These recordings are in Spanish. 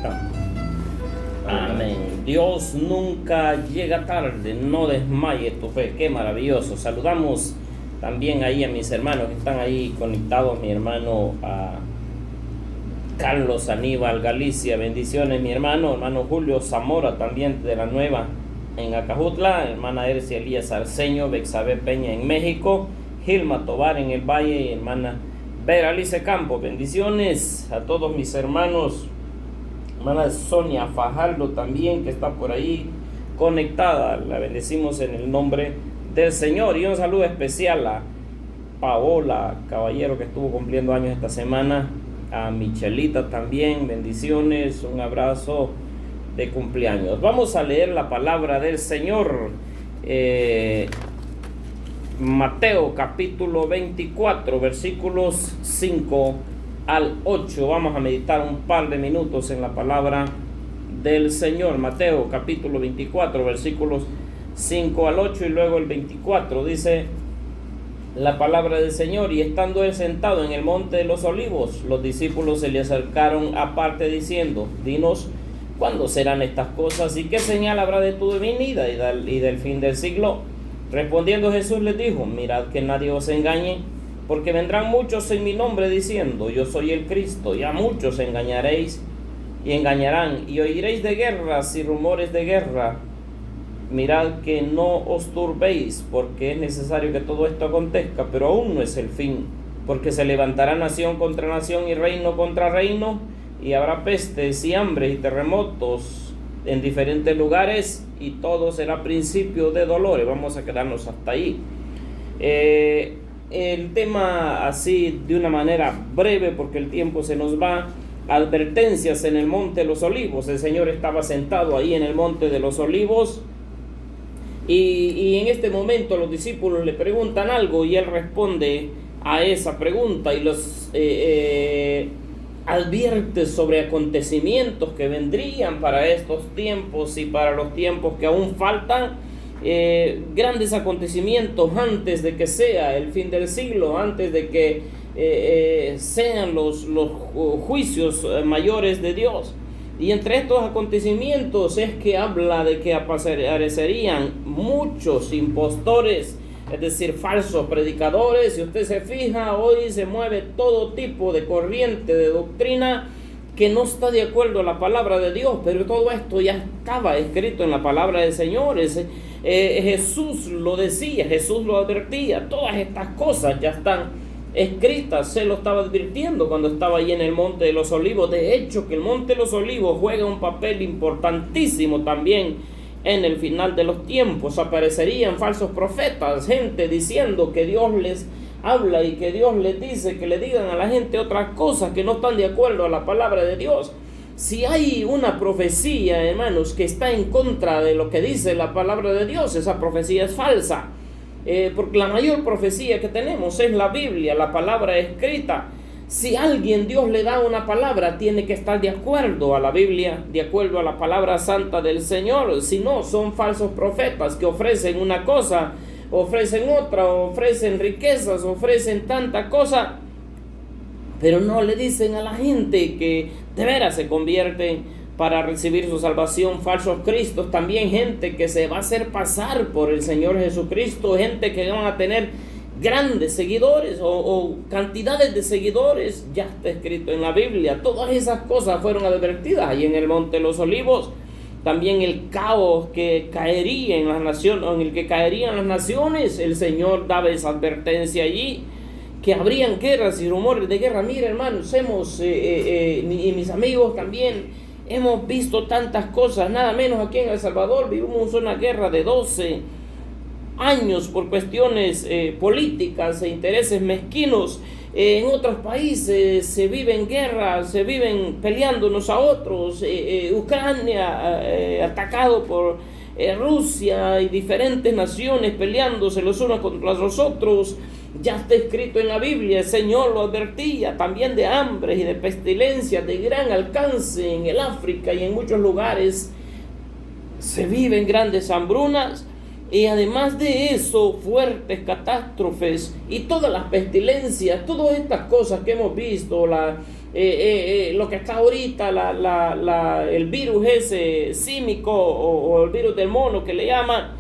está. Amén. Dios nunca llega tarde, no desmaye tu fe. Qué maravilloso. Saludamos también ahí a mis hermanos que están ahí conectados, mi hermano Carlos Aníbal Galicia, bendiciones mi hermano Julio Zamora también de la Nueva en Acajutla, hermana Ercia Elías Arceño, Bexabé Peña en México, Gilma Tobar en el Valle y hermana Vera Alice Campos, bendiciones a todos mis hermanos, hermana Sonia Fajardo también que está por ahí conectada, la bendecimos en el nombre del Señor. Y un saludo especial a Paola Caballero que estuvo cumpliendo años esta semana, a Michelita también, bendiciones, un abrazo de cumpleaños. Vamos a leer la palabra del Señor, Mateo capítulo 24 versículos 5 al 8. Vamos a meditar un par de minutos en la palabra del Señor. Mateo capítulo 24 versículos 5 al 8 y luego el 24 dice la palabra del Señor: y estando él sentado en el monte de los olivos, los discípulos se le acercaron aparte diciendo: dinos, ¿cuándo serán estas cosas? ¿Y qué señal habrá de tu venida y del fin del siglo? Respondiendo Jesús les dijo: mirad que nadie os engañe, porque vendrán muchos en mi nombre diciendo: yo soy el Cristo, y a muchos engañaréis y engañarán, y oiréis de guerras y rumores de guerra. Mirad que no os turbéis, porque es necesario que todo esto acontezca, pero aún no es el fin, porque se levantará nación contra nación y reino contra reino, y habrá pestes y hambres y terremotos en diferentes lugares, y todo será principio de dolores. Vamos a quedarnos hasta ahí. El tema así de una manera breve, porque el tiempo se nos va. Advertencias en el monte de los olivos. El Señor estaba sentado ahí en el monte de los olivos, y en este momento los discípulos le preguntan algo y él responde a esa pregunta y los advierte sobre acontecimientos que vendrían para estos tiempos y para los tiempos que aún faltan, grandes acontecimientos antes de que sea el fin del siglo, antes de que sean los juicios mayores de Dios. Y entre estos acontecimientos es que habla de que aparecerían muchos impostores, es decir, falsos predicadores. Si usted se fija, hoy se mueve todo tipo de corriente de doctrina que no está de acuerdo a la palabra de Dios, pero todo esto ya estaba escrito en la palabra del Señor. Jesús lo decía, Jesús lo advertía, todas estas cosas ya están escritas, se lo estaba advirtiendo cuando estaba ahí en el monte de los olivos. De hecho, que el monte de los olivos juega un papel importantísimo también en el final de los tiempos. Aparecerían falsos profetas, gente diciendo que Dios les habla y que Dios les dice que le digan a la gente otras cosas que no están de acuerdo a la palabra de Dios. Si hay una profecía, hermanos, que está en contra de lo que dice la palabra de Dios, esa profecía es falsa. Porque la mayor profecía que tenemos es la Biblia, la palabra escrita. Si alguien Dios le da una palabra, tiene que estar de acuerdo a la Biblia, de acuerdo a la palabra santa del Señor. Si no, son falsos profetas que ofrecen una cosa, ofrecen otra, ofrecen riquezas, ofrecen tanta cosa, pero no le dicen a la gente que de veras se convierten para recibir su salvación. Falsos cristos, también gente que se va a hacer pasar por el Señor Jesucristo, gente que van a tener grandes seguidores o cantidades de seguidores, ya está escrito en la Biblia. Todas esas cosas fueron advertidas ahí en el monte de los olivos. También el caos que caería en las naciones, en el que caerían las naciones, el Señor daba esa advertencia allí, que habrían guerras y rumores de guerra. Mira, hermanos, y mis amigos también hemos visto tantas cosas. Nada menos aquí en El Salvador vivimos una guerra de 12 años por cuestiones políticas e intereses mezquinos. En otros países se viven guerras, se viven peleando unos a otros. Ucrania atacado por Rusia y diferentes naciones peleándose los unos contra los otros. Ya está escrito en la Biblia, el Señor lo advertía también de hambres y de pestilencias de gran alcance en el África y en muchos lugares. Se viven grandes hambrunas y además de eso fuertes catástrofes y todas las pestilencias, todas estas cosas que hemos visto, lo que está ahorita, el virus ese símico o el virus del mono que le llaman,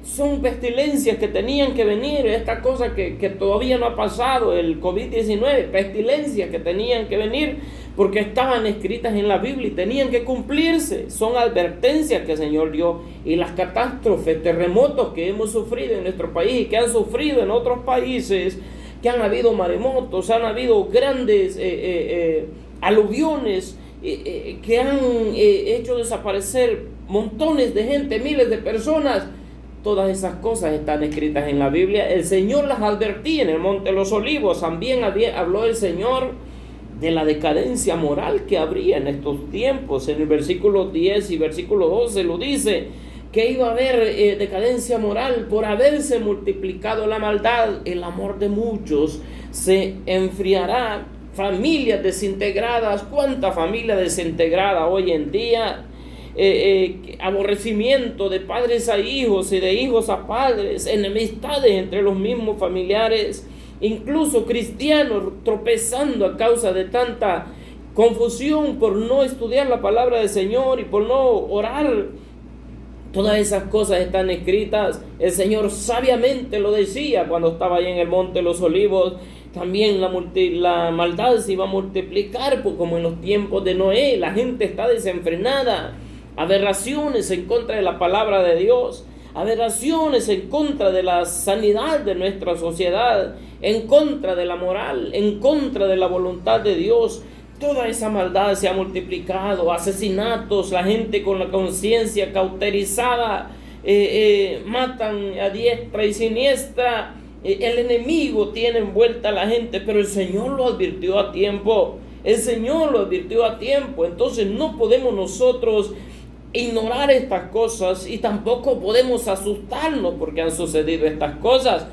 son pestilencias que tenían que venir, esta cosa que todavía no ha pasado, el COVID-19, pestilencias que tenían que venir porque estaban escritas en la Biblia y tenían que cumplirse. Son advertencias que el Señor dio, y las catástrofes, terremotos que hemos sufrido en nuestro país y que han sufrido en otros países, que han habido maremotos, han habido grandes aluviones que han hecho desaparecer montones de gente, miles de personas. Todas esas cosas están escritas en la Biblia. El Señor las advertía en el Monte de los Olivos. También habló el Señor de la decadencia moral que habría en estos tiempos. En el versículo 10 y versículo 12 lo dice, que iba a haber decadencia moral por haberse multiplicado la maldad. El amor de muchos se enfriará. Familias desintegradas. ¿Cuánta familia desintegrada hoy en día? Aborrecimiento de padres a hijos y de hijos a padres, enemistades entre los mismos familiares, incluso cristianos tropezando a causa de tanta confusión por no estudiar la palabra del Señor y por no orar. Todas esas cosas están escritas. El Señor sabiamente lo decía cuando estaba ahí en el Monte de los Olivos. También la maldad se iba a multiplicar, pues, como en los tiempos de Noé. La gente está desenfrenada. Aberraciones en contra de la palabra de Dios. Aberraciones en contra de la sanidad de nuestra sociedad. En contra de la moral. En contra de la voluntad de Dios. Toda esa maldad se ha multiplicado. Asesinatos, la gente con la conciencia cauterizada, matan a diestra y siniestra. El enemigo tiene envuelta a la gente, pero el Señor lo advirtió a tiempo. El Señor lo advirtió a tiempo. Entonces no podemos nosotros ignorar estas cosas, y tampoco podemos asustarnos porque han sucedido estas cosas,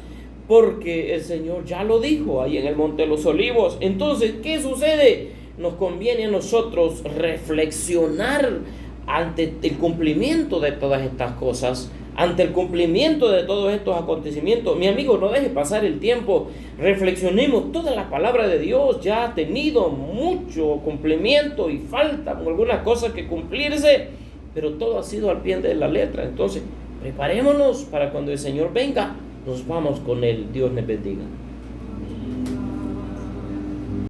porque el Señor ya lo dijo ahí en el Monte de los Olivos. Entonces, ¿qué sucede? Nos conviene a nosotros reflexionar ante el cumplimiento de todas estas cosas, ante el cumplimiento de todos estos acontecimientos. Mi amigo, no deje pasar el tiempo, reflexionemos. Toda la palabra de Dios ya ha tenido mucho cumplimiento y faltan algunas cosas que cumplirse, pero todo ha sido al pie de la letra. Entonces, preparémonos para cuando el Señor venga, nos vamos con Él. Dios les bendiga.